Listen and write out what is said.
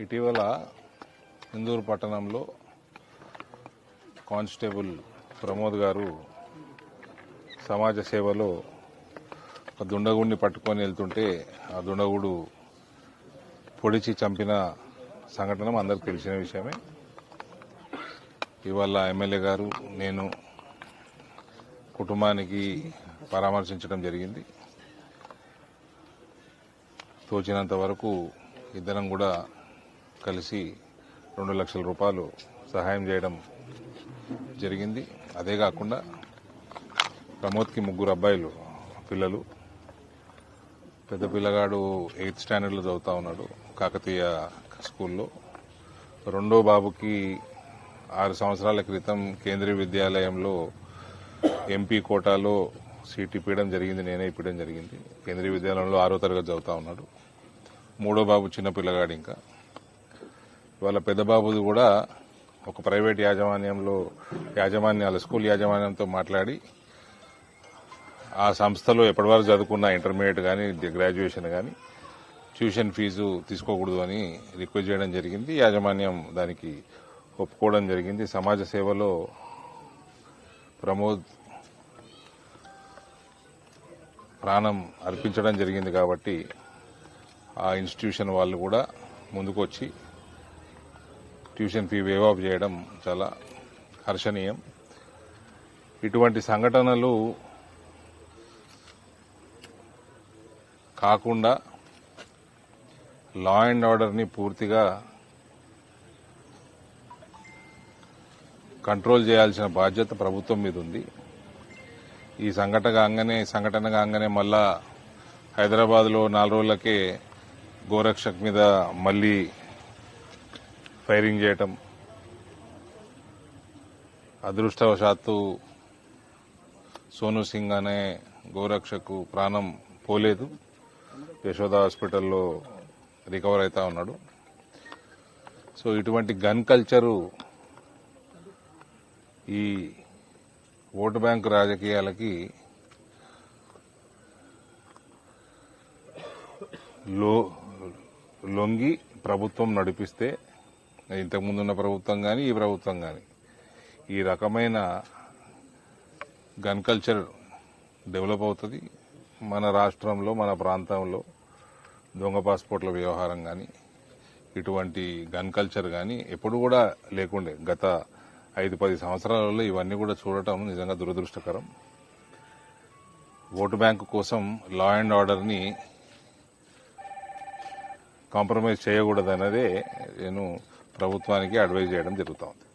ఇటీవల ఇందూరు పట్టణంలో కానిస్టేబుల్ ప్రమోద్ గారు సమాజ సేవలో ఒక దుండగుడిని పట్టుకొని వెళ్తుంటే ఆ దుండగుడు పొడిచి చంపిన సంఘటన అందరికి తెలిసిన విషయమే. ఇవాళ ఎమ్మెల్యే గారు నేను కుటుంబానికి పరామర్శించడం జరిగింది. తోచినంత వరకు ఇద్దరం కూడా కలిసి 2 లక్షల రూపాయలు సహాయం చేయడం జరిగింది. అదే కాకుండా ప్రమోద్కి 3 అబ్బాయిలు పిల్లలు. పెద్ద పిల్లగాడు 8th స్టాండర్డ్లో చదువుతా ఉన్నాడు కాకతీయ స్కూల్లో. రెండో బాబుకి 6 సంవత్సరాల క్రితం కేంద్రీయ విద్యాలయంలో ఎంపీ కోటాలో సీట్ ఇప్పించడం జరిగింది. నేనే ఇప్పించడం జరిగింది. కేంద్రీయ విద్యాలయంలో 6వ తరగతి చదువుతా ఉన్నాడు. మూడో బాబు చిన్న పిల్లగాడు. ఇంకా ఇవాళ పెద్ద బాబుది కూడా ఒక ప్రైవేట్ యాజమాన్యాల స్కూల్ యాజమాన్యంతో మాట్లాడి ఆ సంస్థలో ఎప్పటివరకు చదువుకున్న ఇంటర్మీడియట్ కానీ గ్రాడ్యుయేషన్ కానీ ట్యూషన్ ఫీజు తీసుకోకూడదు అని రిక్వెస్ట్ చేయడం జరిగింది. యాజమాన్యం దానికి ఒప్పుకోవడం జరిగింది. సమాజ సేవలో ప్రమోద్ ప్రాణం అర్పించడం జరిగింది కాబట్టి ఆ ఇన్స్టిట్యూషన్ వాళ్ళు కూడా ముందుకు వచ్చి ట్యూషన్ ఫీ వేవ్ ఆఫ్ చేయడం చాలా హర్షణీయం. ఇటువంటి సంఘటనలు కాకుండా లా అండ్ ఆర్డర్ని పూర్తిగా కంట్రోల్ చేయాల్సిన బాధ్యత ప్రభుత్వం మీద ఉంది. ఈ సంఘటన కాగానే మళ్ళా హైదరాబాద్లో 4 రోజులకే గోరక్షక్ మీద మళ్లీ ఫైరింగ్ చేయటం. అదృష్టవశాత్తు సోను సింగ్ అనే గోరక్షక్ ప్రాణం పోలేదు. యశోద హాస్పిటల్లో రికవర్ అవుతా ఉన్నాడు. సో ఇటువంటి గన్ కల్చరు ఈ ఓటు బ్యాంకు రాజకీయాలకి లొంగి ప్రభుత్వం నడిపిస్తే, ఇంతకుముందున్న ప్రభుత్వం కానీ ఈ ప్రభుత్వం కానీ, ఈ రకమైన గన్ కల్చర్ డెవలప్ అవుతుంది. మన రాష్ట్రంలో మన ప్రాంతంలో దొంగ పాస్పోర్ట్ల వ్యవహారం కానీ ఇటువంటి గన్ కల్చర్ కానీ ఎప్పుడు కూడా లేకుండే. గత 5-10 సంవత్సరాలలో ఇవన్నీ కూడా చూడటం నిజంగా దురదృష్టకరం. ఓటు బ్యాంకు కోసం లా అండ్ ఆర్డర్ని కాంప్రమైజ్ చేయకూడదన్నదే నేను ప్రభుత్వానికి అడ్వైజ్ చేయడం జరుగుతోంది.